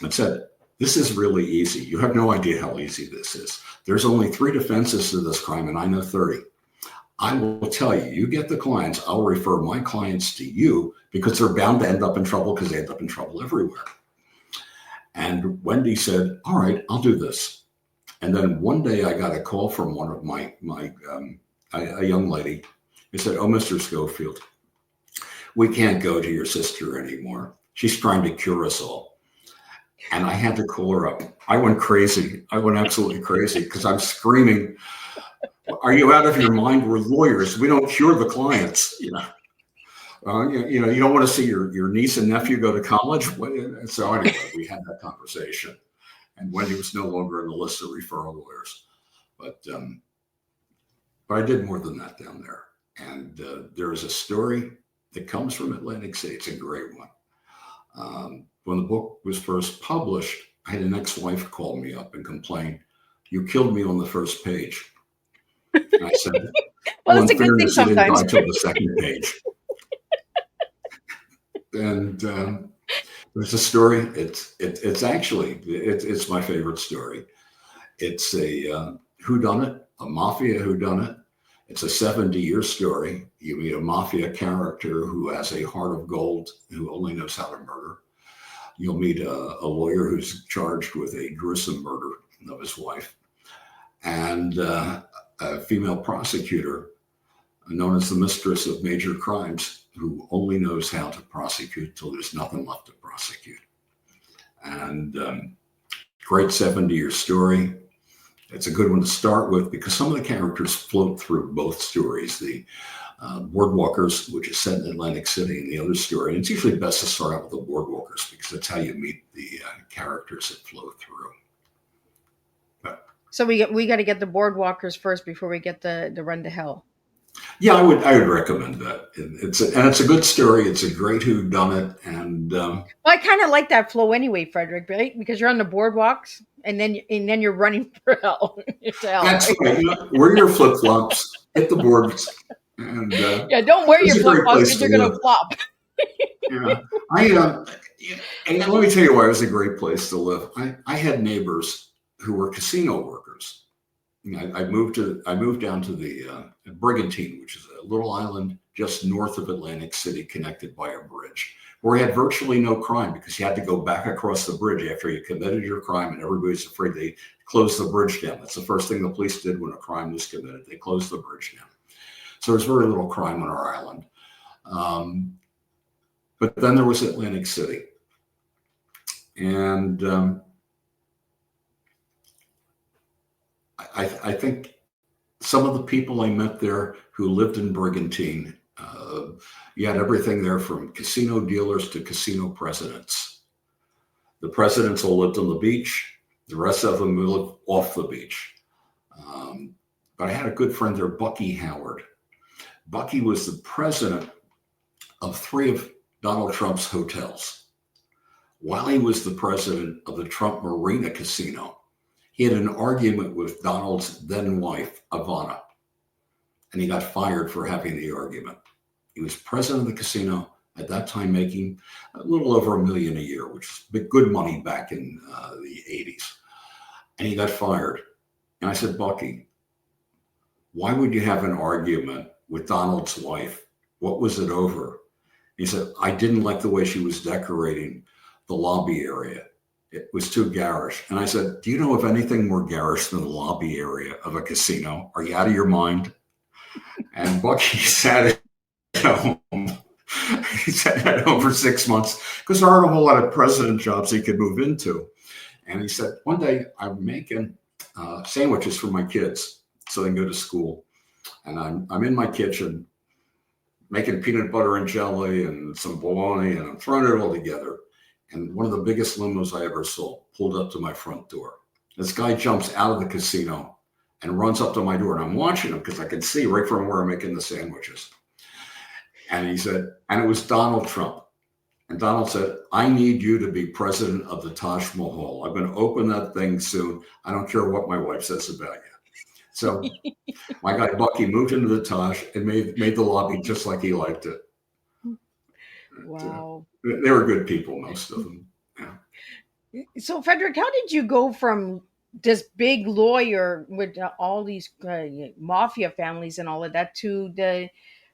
and said, this is really easy. You have no idea how easy this is. There's only 3 defenses to this crime, and I know 30. I will tell you, you get the clients, I'll refer my clients to you, because they're bound to end up in trouble, because they end up in trouble everywhere. And Wendy said, all right, I'll do this. And then one day I got a call from one of a young lady who said, oh, Mr. Schofield, we can't go to your sister anymore. She's trying to cure us all. And I had to call her up. I went crazy. I went absolutely crazy, because I'm screaming, are you out of your mind? We're lawyers. We don't cure the clients. You don't want to see your niece and nephew go to college. So anyway, we had that conversation. And Wendy was no longer on the list of referral lawyers. But I did more than that down there. And there is a story that comes from Atlantic City. It's a great one. When the book was first published, I had an ex-wife call me up and complain, you killed me on the first page. And I said, well, it's a good thing sometimes. He didn't die till the second page. And there's a story. It's my favorite story. It's a whodunit, a mafia whodunit. It's a 70-year story. You meet a mafia character who has a heart of gold, who only knows how to murder. You'll meet a lawyer who's charged with a gruesome murder of his wife, and a female prosecutor known as the mistress of major crimes, who only knows how to prosecute till there's nothing left to prosecute. And great 70-year story. It's a good one to start with, because some of the characters float through both stories. The Boardwalkers, which is set in Atlantic City, and the other story. And it's usually best to start out with the Boardwalkers, because that's how you meet the characters that flow through. So we got to get the Boardwalkers first before we get the Run to Hell. Yeah, I would recommend that. It's a good story. It's a great whodunit, and well, I kind of like that flow anyway, Frederick, right? Because you're on the boardwalks, and then you're running for hell. That's right. Wear your flip flops, hit the boards, and don't wear your flip flops because you're going to flop. And let me tell you why it was a great place to live. I had neighbors who were casino workers, I moved down to the Brigantine, which is a little island just north of Atlantic City, connected by a bridge, where we had virtually no crime because you had to go back across the bridge after you committed your crime, and everybody's afraid they closed the bridge down. That's the first thing the police did when a crime was committed. They closed the bridge down. So there's very little crime on our island. But then there was Atlantic City. And I think some of the people I met there who lived in Brigantine, you had everything there from casino dealers to casino presidents. The presidents all lived on the beach. The rest of them lived off the beach. But I had a good friend there, Bucky Howard. Bucky was the president of 3 of Donald Trump's hotels. While he was the president of the Trump Marina Casino, he had an argument with Donald's then wife, Ivana, and he got fired for having the argument. He was president of the casino at that time, making a little over $1 million a year, which is good money back in the 80s. And he got fired. And I said, Bucky, why would you have an argument with Donald's wife? What was it over? He said, I didn't like the way she was decorating the lobby area. It was too garish. And I said, do you know of anything more garish than the lobby area of a casino? Are you out of your mind? And Bucky sat at home. He sat at home for 6 months because there aren't a whole lot of president jobs he could move into. And he said, one day I'm making sandwiches for my kids so they can go to school. And I'm in my kitchen making peanut butter and jelly and some bologna, and I'm throwing it all together. And one of the biggest limos I ever saw pulled up to my front door. This guy jumps out of the casino and runs up to my door, and I'm watching him because I can see right from where I'm making the sandwiches. And he said, and it was Donald Trump. And Donald said, I need you to be president of the Taj Mahal. I'm going to open that thing soon. I don't care what my wife says about you. So my guy Bucky moved into the Taj and made the lobby just like he liked it. Wow. They were good people, most of them. Yeah. So, Frederick, how did you go from this big lawyer with all these mafia families and all of that to the,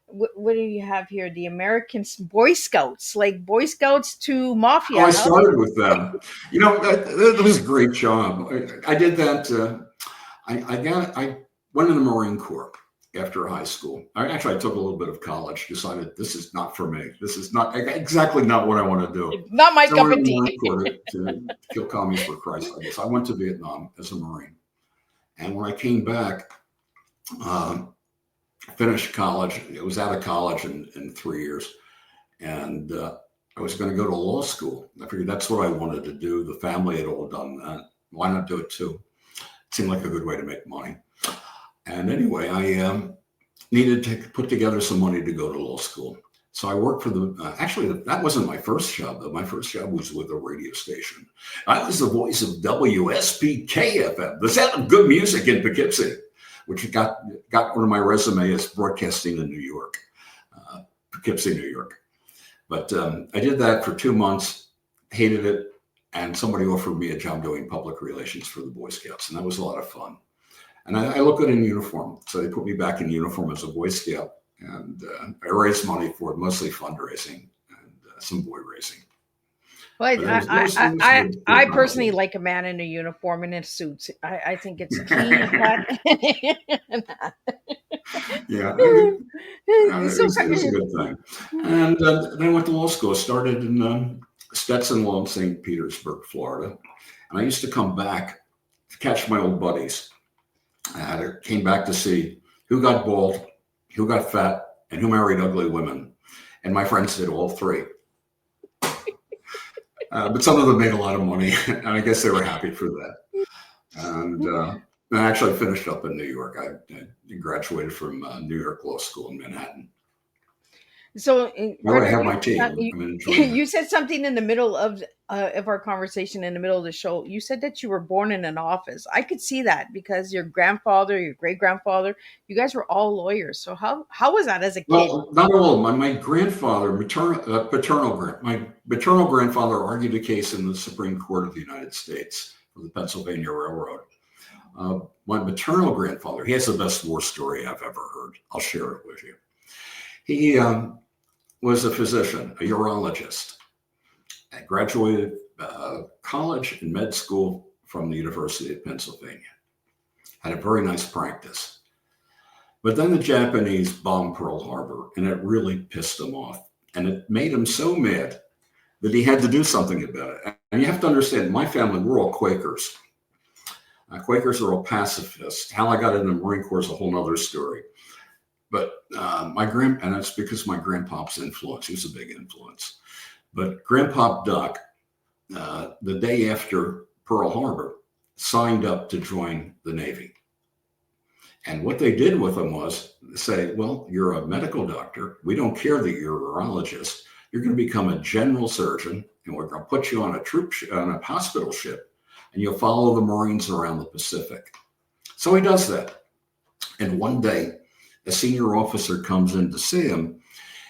what do you have here? The American Boy Scouts, like Boy Scouts to mafia. Oh, I started with them. You know, that was a great job. I did that. I went in the Marine Corps after high school. I took a little bit of college, decided this is not for me. This is not exactly not what I want to do. It's not my cup of tea. Marine Corps to kill commies for Christ, I guess. I went to Vietnam as a Marine. And when I came back, finished college. I was out of college in 3 years. And I was going to go to law school. I figured that's what I wanted to do. The family had all done that. Why not do it too? It seemed like a good way to make money. And anyway, I needed to put together some money to go to law school. So I worked for actually, that wasn't my first job, though. My first job was with a radio station. I was the voice of WSPK-FM, the sound of good music in Poughkeepsie, which got on my resume as broadcasting in New York, Poughkeepsie, New York. But I did that for 2 months, hated it, and somebody offered me a job doing public relations for the Boy Scouts, and that was a lot of fun. And I look good in uniform, so they put me back in uniform as a Boy Scout, and I raised money for it, mostly fundraising and some boy racing. Well, I personally like a man in a uniform and in suits. I think it's key. Yeah, it was a good thing. And then I went to law school. Started in Stetson Law in St. Petersburg, Florida. And I used to come back to catch my old buddies. I came back to see who got bald, who got fat, and who married ugly women. And my friends did all three. But some of them made a lot of money, and I guess they were happy for that. And I actually finished up in New York. I graduated from New York Law School in Manhattan. So I have my team. You said something in the middle of our conversation, in the middle of the show. You said that you were born in an office. I could see that because your grandfather, your great grandfather, you guys were all lawyers. So how was that as a kid? Well, not all. My grandfather, my maternal grandfather argued a case in the Supreme Court of the United States for the Pennsylvania Railroad. My maternal grandfather, he has the best war story I've ever heard. I'll share it with you. He was a physician, a urologist, and graduated college and med school from the University of Pennsylvania. Had a very nice practice. But then the Japanese bombed Pearl Harbor, and it really pissed him off. And it made him so mad that he had to do something about it. And you have to understand, my family, we're all Quakers. Quakers are all pacifists. How I got in the Marine Corps is a whole nother story. But and that's because my grandpop's influence. He was a big influence. But Grandpop Duck, the day after Pearl Harbor, signed up to join the Navy. And what they did with him was say, well, you're a medical doctor. We don't care that you're a urologist. You're going to become a general surgeon, and we're going to put you on on a hospital ship, and you'll follow the Marines around the Pacific. So he does that. And one day, a senior officer comes in to see him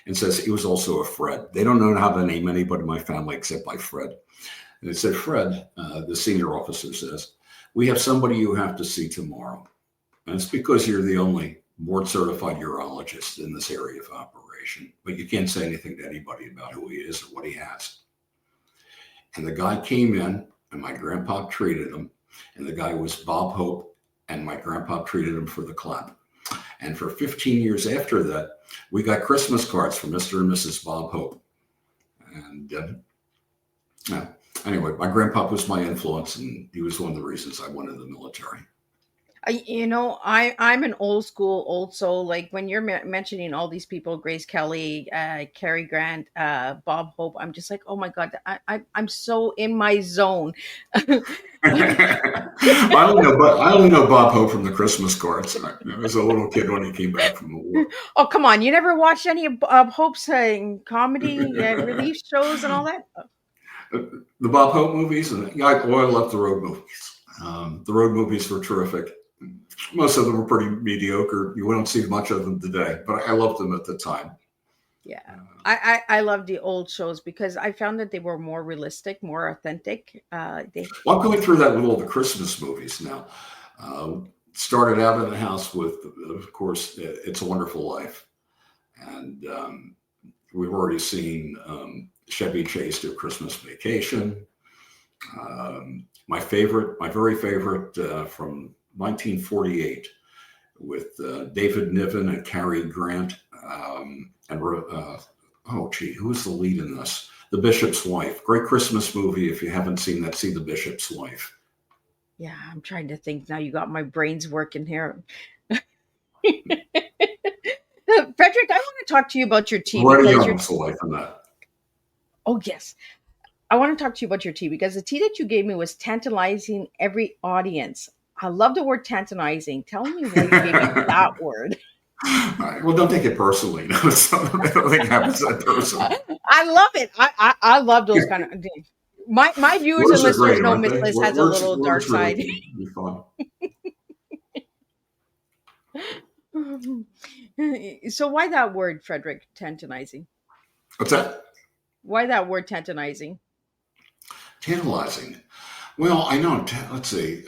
and says, he was also a Fred. They don't know how to name anybody in my family except by Fred. And they said, Fred, the senior officer says, we have somebody you have to see tomorrow. And it's because you're the only board certified urologist in this area of operation, but you can't say anything to anybody about who he is or what he has. And the guy came in, and my grandpa treated him, and the guy was Bob Hope, and my grandpa treated him for the clap. And for 15 years after that, we got Christmas cards from Mr. and Mrs. Bob Hope. And anyway, my grandpa was my influence, and he was one of the reasons I went in the military. I'm an old soul. Like when you're mentioning all these people, Grace Kelly, Cary Grant, Bob Hope, I'm just like, oh my God, I'm so in my zone. I only know Bob Hope from the Christmas cards. I was a little kid when he came back from the war. Oh, come on. You never watched any of Hope's comedy relief shows and all that? The Bob Hope movies? I love the road movies. The road movies were terrific. Most of them were pretty mediocre. You won't see much of them today, but I loved them at the time. Yeah. I love the old shows because I found that they were more realistic, more authentic. I'm going through that with all the Christmas movies now. Started out in the house with, of course, It's a Wonderful Life. And we've already seen Chevy Chase do Christmas Vacation. My very favorite from 1948 with David Niven and Cary Grant. Who was the lead in this? The Bishop's Wife. Great Christmas movie. If you haven't seen that, see The Bishop's Wife. Yeah, I'm trying to think now. You got my brains working here. Frederick, I want to talk to you about your tea. Right, because your life in that. Oh, yes. I want to talk to you about your tea because the tea that you gave me was tantalizing every audience. I love the word tantalizing. Tell me why you gave me that word. Well, don't take it personally. No, I don't think it happens that personally. I love it. I love those kind of things. My viewers and listeners know Miss Liz has a little dark side. So why that word, Frederick, tantalizing? What's that? Why that word tantalizing? Tantalizing. Well, I know. Let's see.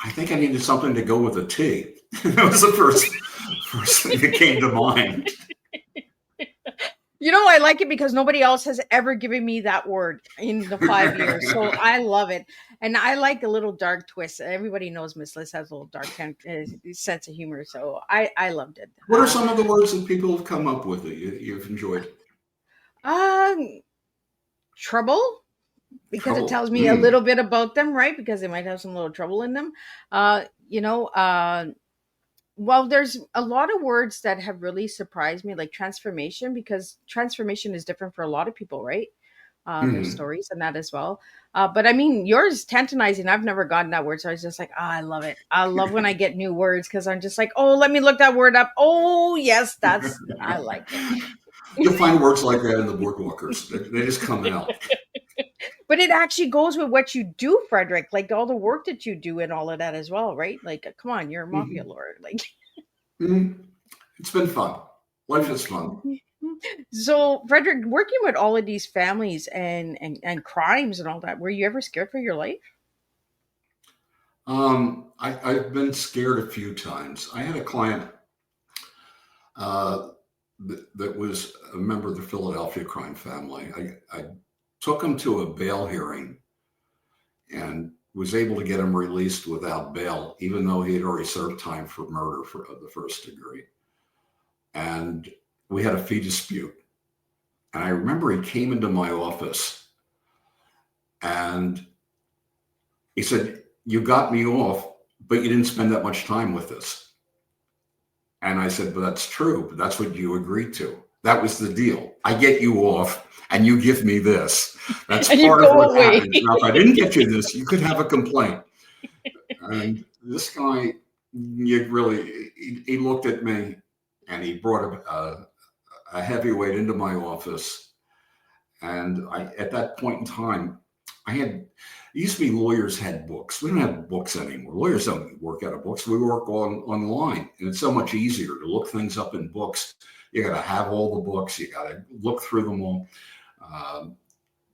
I think I needed something to go with a tea. That was the first thing that came to mind. I like it because nobody else has ever given me that word in the 5 years. So I love it. And I like a little dark twist. Everybody knows Miss Liz has a little dark sense of humor. So I loved it. What are some of the words that people have come up with that you've enjoyed? Trouble. Because it tells me a little bit about them, right? Because they might have some little trouble in them. Well, there's a lot of words that have really surprised me, like transformation, because transformation is different for a lot of people, right? There's stories and that as well. But I mean, yours, tantalizing, I've never gotten that word. So I was just like, I love it. I love when I get new words because I'm just like, oh, let me look that word up. Oh, yes, I like it. You'll find words like that in the boardwalkers. They just come out. But it actually goes with what you do, Frederick, like all the work that you do and all of that as well, right? Like, come on, you're a mafia lord. Like, It's been fun. Life is fun. So, Frederick, working with all of these families and crimes and all that, were you ever scared for your life? I've been scared a few times. I had a client uh, that was a member of the Philadelphia crime family. I took him to a bail hearing and was able to get him released without bail, even though he had already served time for murder of the first degree. And we had a fee dispute. And I remember he came into my office and he said, "You got me off, but you didn't spend that much time with us." And I said, "But that's true. But that's what you agreed to. That was the deal. I get you off and you give me this. That's And you part of go what away. happened. Now, if I didn't get you this, you could have a complaint." And this guy, he looked at me and he brought a heavyweight into my office. And at that point in time, it used to be lawyers had books. We don't have books anymore. Lawyers don't work out of books. We work online. And it's so much easier to look things up in books. You got to have all the books. You got to look through them all.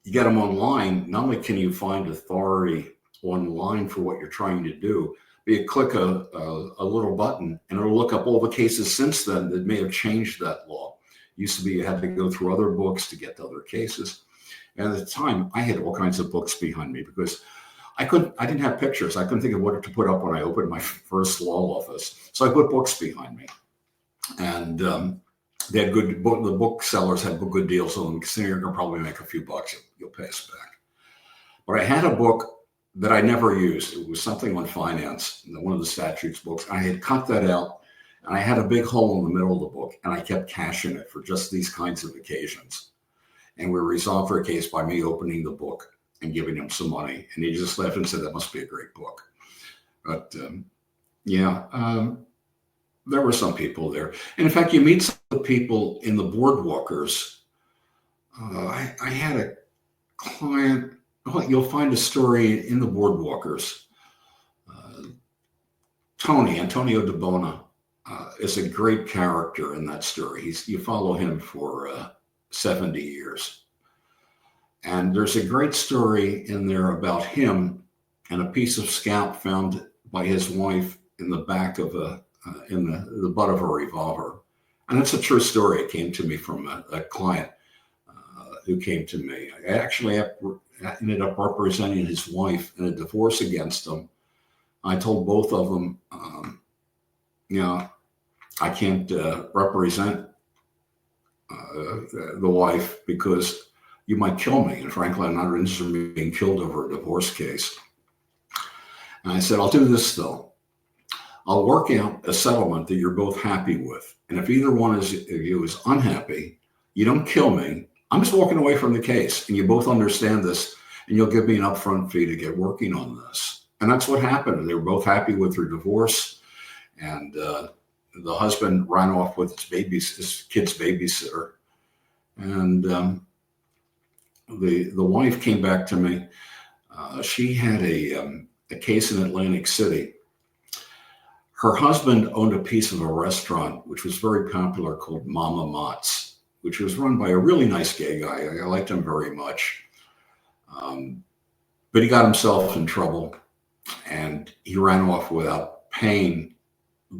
You get them online. Not only can you find authority online for what you're trying to do, but you click a little button and it'll look up all the cases since then that may have changed that law. Used to be you had to go through other books to get to other cases. And at the time, I had all kinds of books behind me because I didn't have pictures. I couldn't think of what to put up when I opened my first law office. So I put books behind me. And they had the booksellers had good deals on them. So you're going to probably make a few bucks. You'll pay us back. But I had a book that I never used. It was something on finance, one of the statutes books. I had cut that out, and I had a big hole in the middle of the book, and I kept cashing it for just these kinds of occasions. And we resolved for a case by me opening the book and giving him some money. And he just laughed and said, "That must be a great book." But there were some people there. And in fact, you meet some of the people in the boardwalkers. I had a client. You'll find a story in the boardwalkers. Antonio DeBona, is a great character in that story. You follow him for 70 years. And there's a great story in there about him and a piece of scalp found by his wife in the back of in the butt of a revolver. And that's a true story. It came to me from a client who came to me. I actually ended up representing his wife in a divorce against him. I told both of them, I can't represent the wife because you might kill me. And frankly, I'm not interested in being killed over a divorce case. And I said, "I'll do this though. I'll work out a settlement that you're both happy with. And if either one of you is unhappy, you don't kill me. I'm just walking away from the case. And you both understand this, and you'll give me an upfront fee to get working on this." And that's what happened. They were both happy with their divorce. And the husband ran off with his kid's babysitter. And the wife came back to me. She had a case in Atlantic City. Her husband owned a piece of a restaurant, which was very popular, called Mama Mott's, which was run by a really nice gay guy. I liked him very much. But he got himself in trouble, and he ran off without paying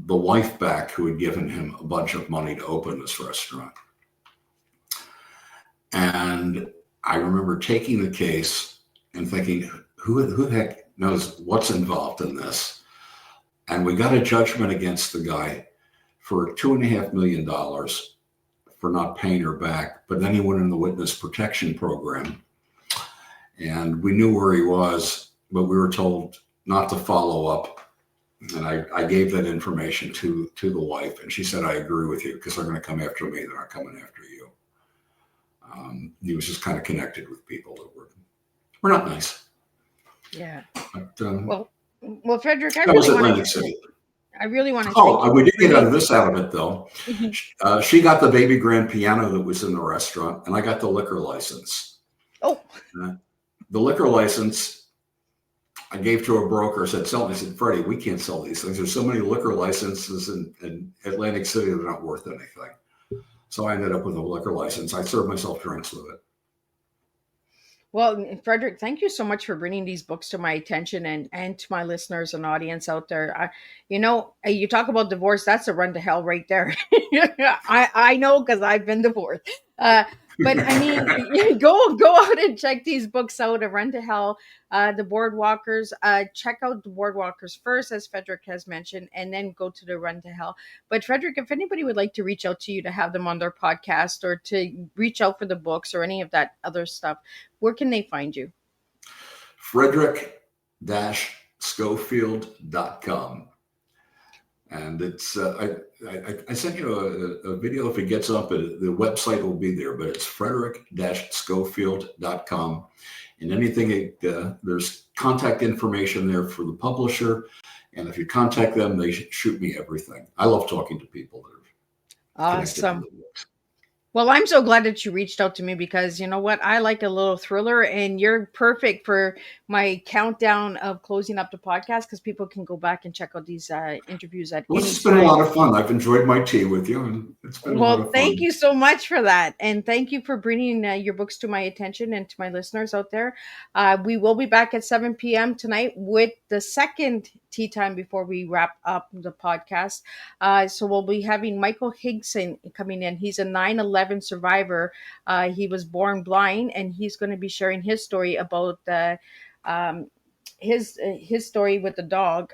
the wife back, who had given him a bunch of money to open this restaurant. And I remember taking the case and thinking, who the heck knows what's involved in this? And we got a judgment against the guy for $2.5 million for not paying her back. But then he went in the witness protection program. And we knew where he was, but we were told not to follow up. And I gave that information to the wife, and she said, "I agree with you, because they're going to come after me. They're not coming after you." He was just kind of connected with people that were not nice. Yeah. But, well, Frederick, that was Atlantic City. I really want to. Oh, we did get out of it though. She got the baby grand piano that was in the restaurant, and I got the liquor license. Oh. The liquor license I gave to a broker, said, "Sell." I said, "Freddie, we can't sell these things. There's so many liquor licenses in Atlantic City, they're not worth anything." So I ended up with a liquor license. I served myself drinks with it. Well, Frederick, thank you so much for bringing these books to my attention and to my listeners and audience out there. You talk about divorce, that's a run to hell right there. I know because I've been divorced. Uh, but I mean, go out and check these books out. A Run to Hell, the Boardwalkers. Check out the Boardwalkers first, as Frederick has mentioned, and then go to the Run to Hell. But Frederick, if anybody would like to reach out to you to have them on their podcast or to reach out for the books or any of that other stuff, where can they find you? Frederick-Schofield.com. And it's I sent you a video. If it gets up, the website will be there, but it's Frederick-Schofield.com. And anything, there's contact information there for the publisher. And if you contact them, they shoot me everything. I love talking to people that are connected to Awesome. the books. Well, I'm so glad that you reached out to me because you know what? I like a little thriller, and you're perfect for my countdown of closing up the podcast because people can go back and check out these interviews at Well, any it's been a time. lot of fun. I've enjoyed my tea with you, and it's been a lot Well, of thank fun. you so much for that. And thank you for bringing your books to my attention and to my listeners out there. We will be back at 7 p.m. tonight with the second tea time before we wrap up the podcast. So we'll be having Michael Higson coming in. He's a 9/11 survivor. He was born blind, and he's going to be sharing his story about um, his story with the dog,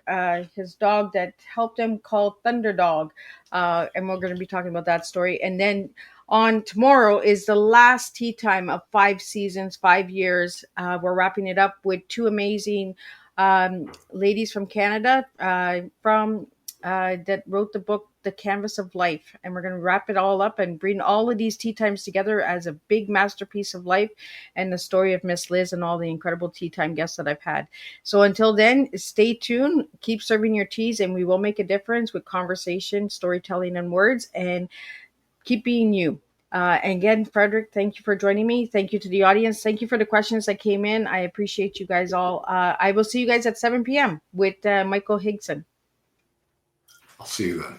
his dog that helped him, called Thunderdog, and we're going to be talking about that story. And then on tomorrow is the last tea time of 5 seasons, 5 years. We're wrapping it up with two amazing ladies from Canada, from that wrote the book The Canvas of Life, and we're going to wrap it all up and bring all of these tea times together as a big masterpiece of life and the story of Miss Liz and all the incredible tea time guests that I've had. So until then, stay tuned, keep serving your teas, and we will make a difference with conversation, storytelling, and words, and keep being you. And again, Frederick, thank you for joining me. Thank you to the audience. Thank you for the questions that came in. I appreciate you guys all. I will see you guys at 7 p.m. with Michael Higson. I'll see you then.